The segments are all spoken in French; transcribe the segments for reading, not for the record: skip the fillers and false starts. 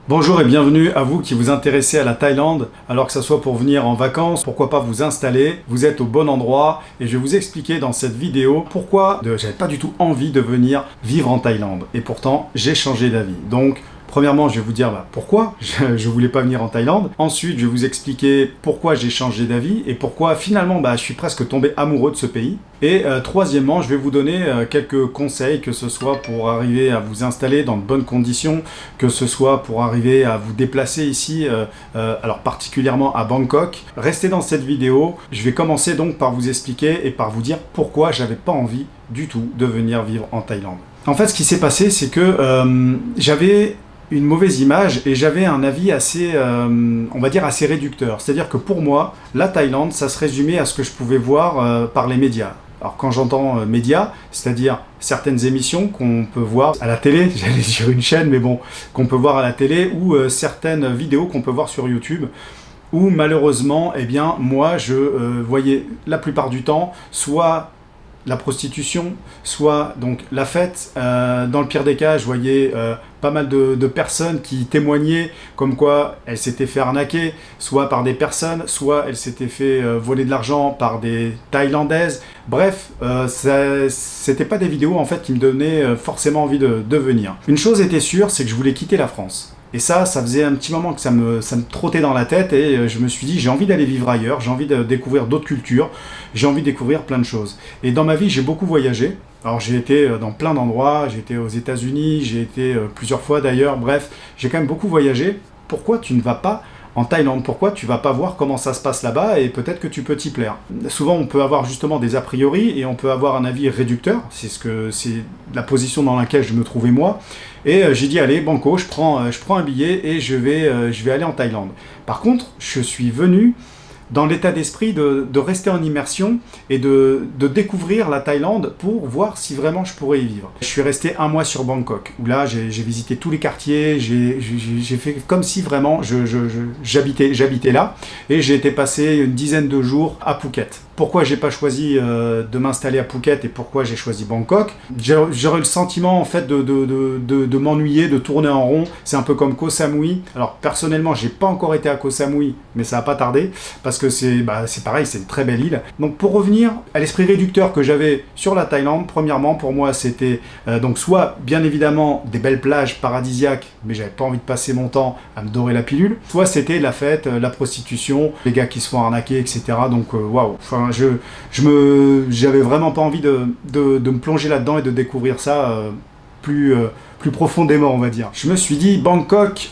Bonjour et bienvenue à vous qui vous intéressez à la Thaïlande, alors que ce soit pour venir en vacances, pourquoi pas vous installer, vous êtes au bon endroit et je vais vous expliquer dans cette vidéo pourquoi j'avais pas du tout envie de venir vivre en Thaïlande et pourtant j'ai changé d'avis. Donc premièrement, je vais vous dire pourquoi je voulais pas venir en Thaïlande. Ensuite, je vais vous expliquer pourquoi j'ai changé d'avis et pourquoi finalement je suis presque tombé amoureux de ce pays. Et troisièmement, je vais vous donner quelques conseils, que ce soit pour arriver à vous installer dans de bonnes conditions, que ce soit pour arriver à vous déplacer ici, alors particulièrement à Bangkok. Restez dans cette vidéo. Je vais commencer donc par vous expliquer et par vous dire pourquoi j'avais pas envie du tout de venir vivre en Thaïlande. En fait, ce qui s'est passé, c'est que j'avais une mauvaise image et j'avais un avis assez, on va dire, assez réducteur. C'est-à-dire que pour moi, la Thaïlande, ça se résumait à ce que je pouvais voir par les médias. Alors quand j'entends médias, c'est-à-dire certaines émissions qu'on peut voir à la télé, j'allais dire une chaîne, mais bon, qu'on peut voir à la télé, ou certaines vidéos qu'on peut voir sur YouTube, où malheureusement, eh bien, moi, je voyais la plupart du temps, soit la prostitution, soit donc la fête. Dans le pire des cas, je voyais pas mal de personnes qui témoignaient comme quoi elles s'étaient fait arnaquer, soit par des personnes, soit elles s'étaient fait voler de l'argent par des Thaïlandaises. Bref, c'était pas des vidéos en fait qui me donnaient forcément envie de venir. Une chose était sûre, c'est que je voulais quitter la France. Et ça faisait un petit moment que ça me trottait dans la tête et je me suis dit j'ai envie d'aller vivre ailleurs, j'ai envie de découvrir d'autres cultures, j'ai envie de découvrir plein de choses. Et dans ma vie j'ai beaucoup voyagé, alors j'ai été dans plein d'endroits, j'ai été aux États-Unis, j'ai été plusieurs fois d'ailleurs, bref, j'ai quand même beaucoup voyagé. Pourquoi tu ne vas pas en Thaïlande? Pourquoi tu vas pas voir comment ça se passe là-bas et peut-être que tu peux t'y plaire? Souvent on peut avoir justement des a priori et on peut avoir un avis réducteur, c'est la position dans laquelle je me trouvais moi. Et j'ai dit allez banco, je prends un billet et je vais aller en Thaïlande. Par contre, je suis venu dans l'état d'esprit de rester en immersion et de découvrir la Thaïlande pour voir si vraiment je pourrais y vivre. Je suis resté un mois sur Bangkok, où là j'ai visité tous les quartiers, j'ai fait comme si vraiment j'habitais là, et j'ai été passer une dizaine de jours à Phuket. Pourquoi j'ai pas choisi de m'installer à Phuket et pourquoi j'ai choisi Bangkok? J'aurais le sentiment en fait de m'ennuyer, de tourner en rond. C'est un peu comme Koh Samui. Alors personnellement, j'ai pas encore été à Koh Samui, mais ça a pas tardé parce que c'est pareil, c'est une très belle île. Donc pour revenir à l'esprit réducteur que j'avais sur la Thaïlande, premièrement pour moi c'était donc soit bien évidemment des belles plages paradisiaques, mais j'avais pas envie de passer mon temps à me dorer la pilule. Soit c'était la fête, la prostitution, les gars qui se font arnaquer, etc. Donc waouh. Enfin, j'avais vraiment pas envie de me plonger là-dedans et de découvrir ça plus profondément, on va dire. Je me suis dit, Bangkok,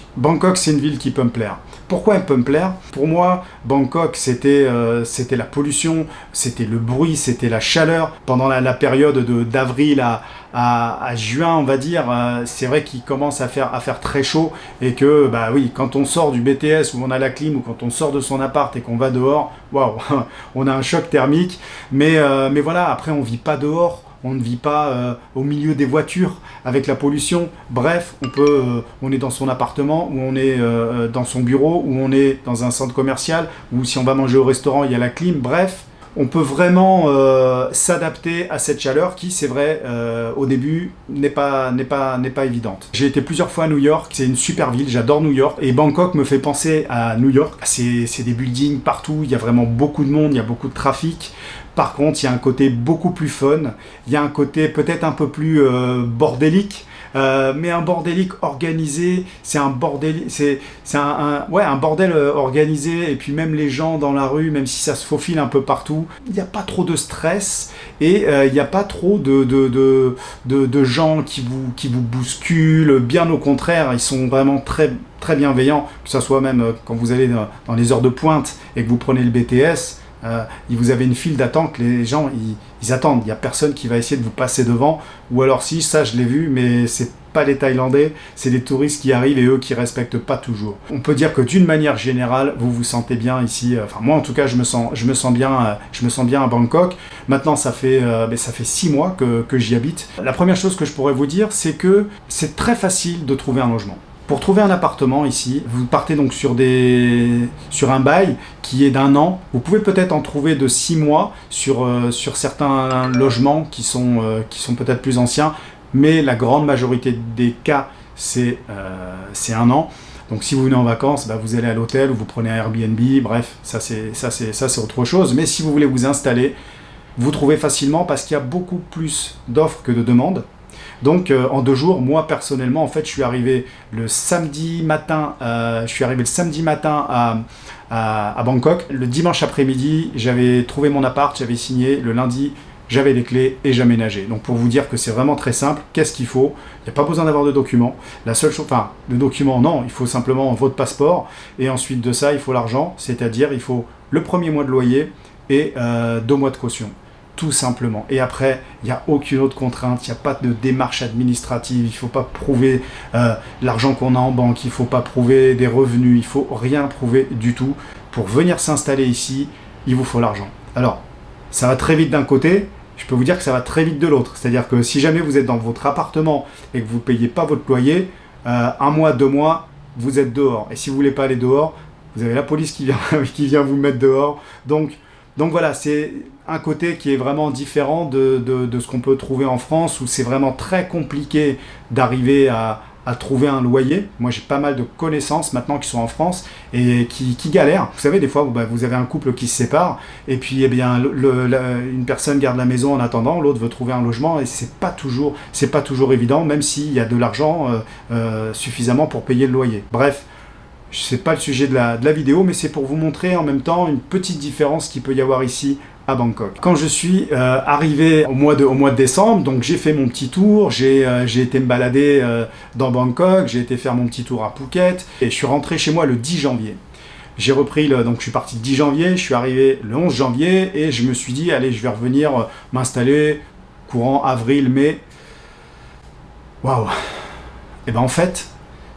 c'est une ville qui peut me plaire. Pourquoi elle peut me plaire? Pour moi, Bangkok, c'était la pollution, c'était le bruit, c'était la chaleur. Pendant la période d'avril à juin, on va dire, c'est vrai qu'il commence à faire très chaud et que, oui, quand on sort du BTS où on a la clim ou quand on sort de son appart et qu'on va dehors, waouh, on a un choc thermique. Mais voilà, après, on vit pas dehors. On ne vit pas au milieu des voitures avec la pollution. Bref, on est dans son appartement, ou on est dans son bureau, ou on est dans un centre commercial, ou si on va manger au restaurant, il y a la clim. Bref, on peut vraiment s'adapter à cette chaleur qui, c'est vrai, au début, n'est pas évidente. J'ai été plusieurs fois à New York, c'est une super ville, j'adore New York. Et Bangkok me fait penser à New York. C'est des buildings partout, il y a vraiment beaucoup de monde, il y a beaucoup de trafic. Par contre, il y a un côté beaucoup plus fun, il y a un côté peut-être un peu plus bordélique, mais un bordélique organisé, c'est un bordel organisé, et puis même les gens dans la rue, même si ça se faufile un peu partout, il n'y a pas trop de stress, et il n'y a pas trop de gens qui vous bousculent, bien au contraire, ils sont vraiment très, très bienveillants, que ce soit même quand vous allez dans les heures de pointe et que vous prenez le BTS, vous avez une file d'attente, les gens ils attendent, il n'y a personne qui va essayer de vous passer devant, ou alors si, ça je l'ai vu, mais c'est pas les Thaïlandais, c'est des touristes qui arrivent et eux qui respectent pas toujours. On peut dire que d'une manière générale, vous vous sentez bien ici, enfin moi en tout cas je me sens bien à Bangkok. Maintenant ça fait 6 mois que j'y habite. La première chose que je pourrais vous dire, c'est que c'est très facile de trouver un logement. Pour trouver un appartement ici, vous partez donc sur un bail qui est d'1 an. Vous pouvez peut-être en trouver de 6 mois sur certains logements qui sont peut-être plus anciens, mais la grande majorité des cas, c'est 1 an. Donc si vous venez en vacances, bah, vous allez à l'hôtel ou vous prenez un Airbnb, bref, ça c'est autre chose. Mais si vous voulez vous installer, vous trouvez facilement parce qu'il y a beaucoup plus d'offres que de demandes. Donc en 2 jours, moi personnellement, en fait, je suis arrivé le samedi matin à Bangkok. Le dimanche après-midi, j'avais trouvé mon appart, j'avais signé. Le lundi, j'avais les clés et j'aménageais. Donc pour vous dire que c'est vraiment très simple, qu'est-ce qu'il faut? Il n'y a pas besoin d'avoir de documents. La seule chose, enfin, de documents, non, il faut simplement votre passeport. Et ensuite de ça, il faut l'argent, c'est-à-dire il faut le premier mois de loyer et 2 mois de caution. Tout simplement. Et après, il n'y a aucune autre contrainte, il n'y a pas de démarche administrative, il ne faut pas prouver l'argent qu'on a en banque, il ne faut pas prouver des revenus, il ne faut rien prouver du tout. Pour venir s'installer ici, il vous faut l'argent. Alors, ça va très vite d'un côté, je peux vous dire que ça va très vite de l'autre. C'est-à-dire que si jamais vous êtes dans votre appartement et que vous ne payez pas votre loyer, 1 mois, 2 mois, vous êtes dehors. Et si vous ne voulez pas aller dehors, vous avez la police qui vient vous mettre dehors. Donc voilà, c'est un côté qui est vraiment différent de ce qu'on peut trouver en France, où c'est vraiment très compliqué d'arriver à trouver un loyer. Moi, j'ai pas mal de connaissances maintenant qui sont en France et qui galèrent. Vous savez, des fois, vous avez un couple qui se sépare et puis eh bien, une personne garde la maison en attendant, l'autre veut trouver un logement et c'est pas toujours évident, même s'il y a de l'argent suffisamment pour payer le loyer. Bref. C'est pas le sujet de la vidéo, mais c'est pour vous montrer en même temps une petite différence qu'il peut y avoir ici à Bangkok. Quand je suis arrivé au mois de décembre, donc j'ai fait mon petit tour, j'ai été me balader dans Bangkok, j'ai été faire mon petit tour à Phuket, et je suis rentré chez moi le 10 janvier. J'ai repris, donc je suis parti le 10 janvier, je suis arrivé le 11 janvier, et je me suis dit, allez, je vais revenir m'installer courant avril, mai. Waouh! Et ben en fait,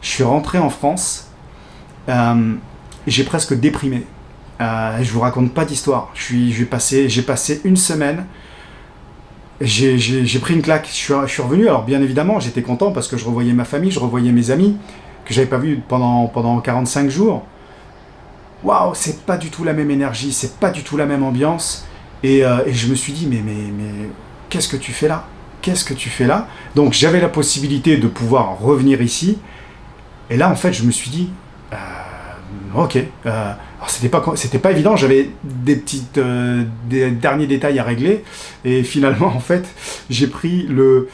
je suis rentré en France, j'ai presque déprimé. Je vous raconte pas d'histoire. J'ai passé une semaine. J'ai pris une claque. Je suis revenu. Alors bien évidemment, j'étais content parce que je revoyais ma famille, je revoyais mes amis que j'avais pas vus pendant 45 jours. Waouh, c'est pas du tout la même énergie, c'est pas du tout la même ambiance. Et je me suis dit mais qu'est-ce que tu fais là? Qu'est-ce que tu fais là? Donc j'avais la possibilité de pouvoir revenir ici. Et là en fait, je me suis dit ok, alors c'était pas évident, j'avais des derniers détails à régler et finalement en fait j'ai pris un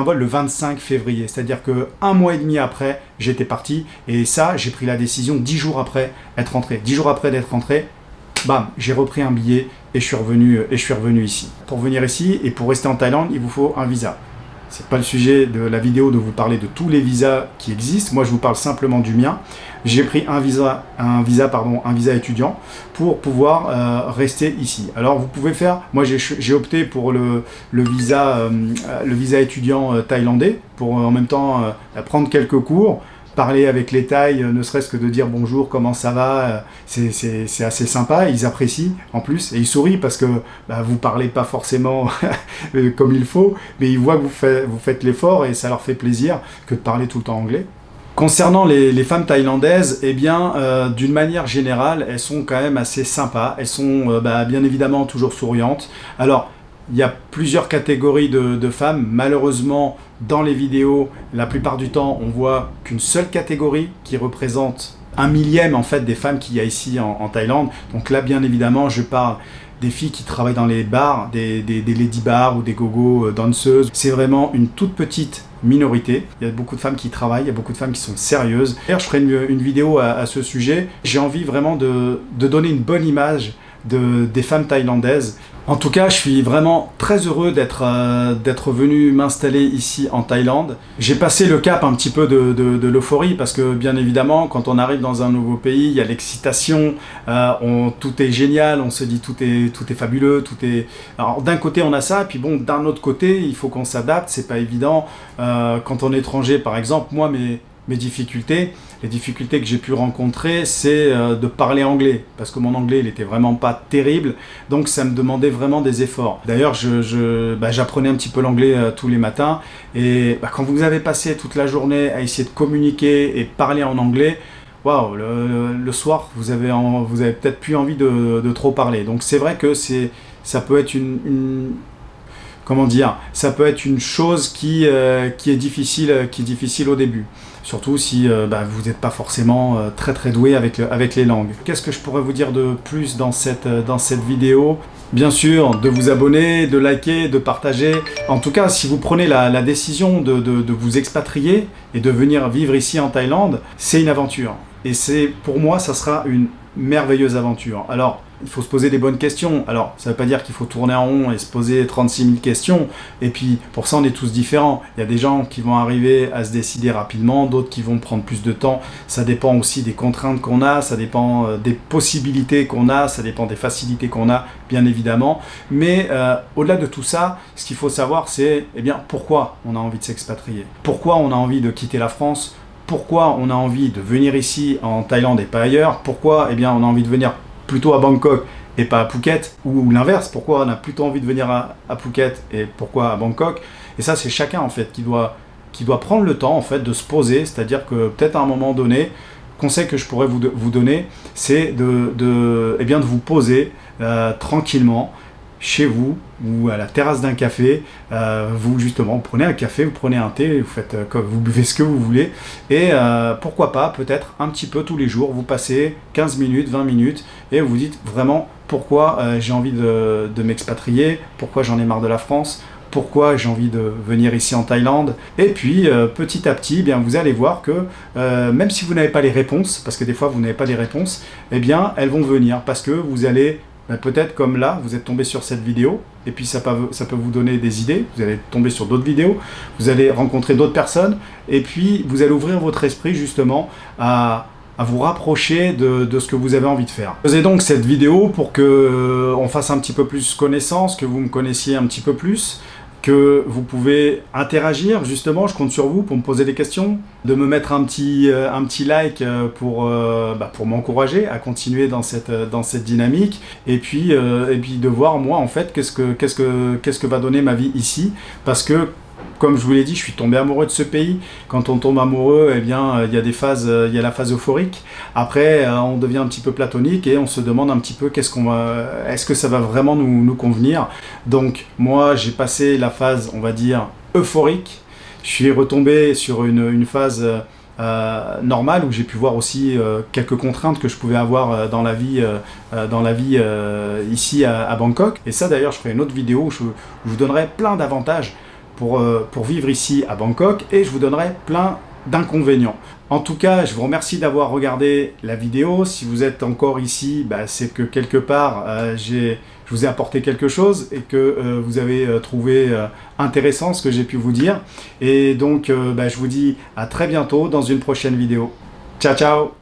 vol le 25 février, c'est-à-dire que 1 mois et demi après j'étais parti et ça j'ai pris la décision 10 jours après être rentré. 10 jours après d'être rentré, bam, j'ai repris un billet et je suis revenu ici. Pour venir ici et pour rester en Thaïlande, il vous faut un visa. C'est pas le sujet de la vidéo de vous parler de tous les visas qui existent. Moi, je vous parle simplement du mien. J'ai pris un visa étudiant pour pouvoir rester ici. Alors, vous pouvez faire. Moi, j'ai opté pour le visa étudiant thaïlandais pour en même temps prendre quelques cours. Parler avec les Thaïs, ne serait-ce que de dire bonjour, comment ça va, c'est assez sympa, ils apprécient en plus, et ils sourient parce que vous parlez pas forcément comme il faut, mais ils voient que vous faites l'effort et ça leur fait plaisir que de parler tout le temps anglais. Concernant les femmes thaïlandaises, eh bien, d'une manière générale, elles sont quand même assez sympas, elles sont bien évidemment toujours souriantes. Alors, il y a plusieurs catégories de femmes. Malheureusement, dans les vidéos, la plupart du temps, on voit qu'une seule catégorie qui représente 1/1000 en fait des femmes qu'il y a ici en Thaïlande. Donc là, bien évidemment, je parle des filles qui travaillent dans les bars, des lady bars ou des gogo danseuses. C'est vraiment une toute petite minorité. Il y a beaucoup de femmes qui travaillent, il y a beaucoup de femmes qui sont sérieuses. D'ailleurs, je ferai une vidéo à ce sujet. J'ai envie vraiment de donner une bonne image des femmes thaïlandaises. En tout cas, je suis vraiment très heureux d'être venu m'installer ici en Thaïlande. J'ai passé le cap un petit peu de l'euphorie parce que bien évidemment, quand on arrive dans un nouveau pays, il y a l'excitation, tout est génial, on se dit tout est fabuleux, tout est. Alors d'un côté on a ça, et puis bon, d'un autre côté, il faut qu'on s'adapte, c'est pas évident. Quand on est étranger, par exemple, moi mes difficultés, les difficultés que j'ai pu rencontrer, c'est de parler anglais, parce que mon anglais, il était vraiment pas terrible, donc ça me demandait vraiment des efforts. D'ailleurs, j'apprenais un petit peu l'anglais tous les matins, et quand vous avez passé toute la journée à essayer de communiquer et parler en anglais, waouh, le soir, vous avez peut-être plus envie de trop parler. Donc c'est vrai que ça peut être ça peut être une chose qui est difficile au début. surtout si vous n'êtes pas forcément très doué avec les langues. Qu'est-ce que je pourrais vous dire de plus dans cette vidéo? Bien sûr, de vous abonner, de liker, de partager. En tout cas, si vous prenez la décision de vous expatrier et de venir vivre ici en Thaïlande, c'est une aventure. Et pour moi, ça sera une merveilleuse aventure. Alors, il faut se poser des bonnes questions. Alors, ça ne veut pas dire qu'il faut tourner en rond et se poser 36 000 questions. Et puis, pour ça, on est tous différents. Il y a des gens qui vont arriver à se décider rapidement, d'autres qui vont prendre plus de temps. Ça dépend aussi des contraintes qu'on a, ça dépend des possibilités qu'on a, ça dépend des facilités qu'on a, bien évidemment. Mais au-delà de tout ça, ce qu'il faut savoir, c'est pourquoi on a envie de s'expatrier. Pourquoi on a envie de quitter la France. Pourquoi on a envie de venir ici en Thaïlande et pas ailleurs. Pourquoi on a envie de venir plutôt à Bangkok et pas à Phuket, ou l'inverse, pourquoi on a plutôt envie de venir à Phuket et pourquoi à Bangkok. Et ça, c'est chacun en fait qui doit prendre le temps en fait de se poser, c'est-à-dire que peut-être à un moment donné, conseil que je pourrais vous donner, c'est de vous poser tranquillement chez vous ou à la terrasse d'un café, vous prenez un café, vous prenez un thé, vous buvez ce que vous voulez et pourquoi pas peut-être un petit peu tous les jours, vous passez 15 minutes, 20 minutes et vous dites vraiment pourquoi j'ai envie de m'expatrier, pourquoi j'en ai marre de la France, pourquoi j'ai envie de venir ici en Thaïlande. Et puis petit à petit, vous allez voir que même si vous n'avez pas les réponses, parce que des fois vous n'avez pas les réponses, elles vont venir parce que vous allez peut-être comme là, vous êtes tombé sur cette vidéo, et puis ça peut vous donner des idées, vous allez tomber sur d'autres vidéos, vous allez rencontrer d'autres personnes, et puis vous allez ouvrir votre esprit justement à vous rapprocher de ce que vous avez envie de faire. Je faisais donc cette vidéo pour qu'on fasse un petit peu plus connaissance, que vous me connaissiez un petit peu plus, que vous pouvez interagir, justement, je compte sur vous pour me poser des questions, de me mettre un petit like pour m'encourager à continuer dans cette dynamique, et puis de voir moi en fait qu'est-ce que va donner ma vie ici, parce que comme je vous l'ai dit, je suis tombé amoureux de ce pays. Quand on tombe amoureux, il y a des phases, il y a la phase euphorique. Après, on devient un petit peu platonique et on se demande un petit peu est-ce que ça va vraiment nous convenir. Donc, moi, j'ai passé la phase, on va dire, euphorique. Je suis retombé sur une phase normale où j'ai pu voir aussi quelques contraintes que je pouvais avoir dans la vie ici à Bangkok. Et ça, d'ailleurs, je ferai une autre vidéo où je vous donnerai plein d'avantages pour vivre ici à Bangkok et je vous donnerai plein d'inconvénients. En tout cas, je vous remercie d'avoir regardé la vidéo. Si vous êtes encore ici, c'est que quelque part, je vous ai apporté quelque chose et que vous avez trouvé intéressant ce que j'ai pu vous dire. Et donc, je vous dis à très bientôt dans une prochaine vidéo. Ciao, ciao!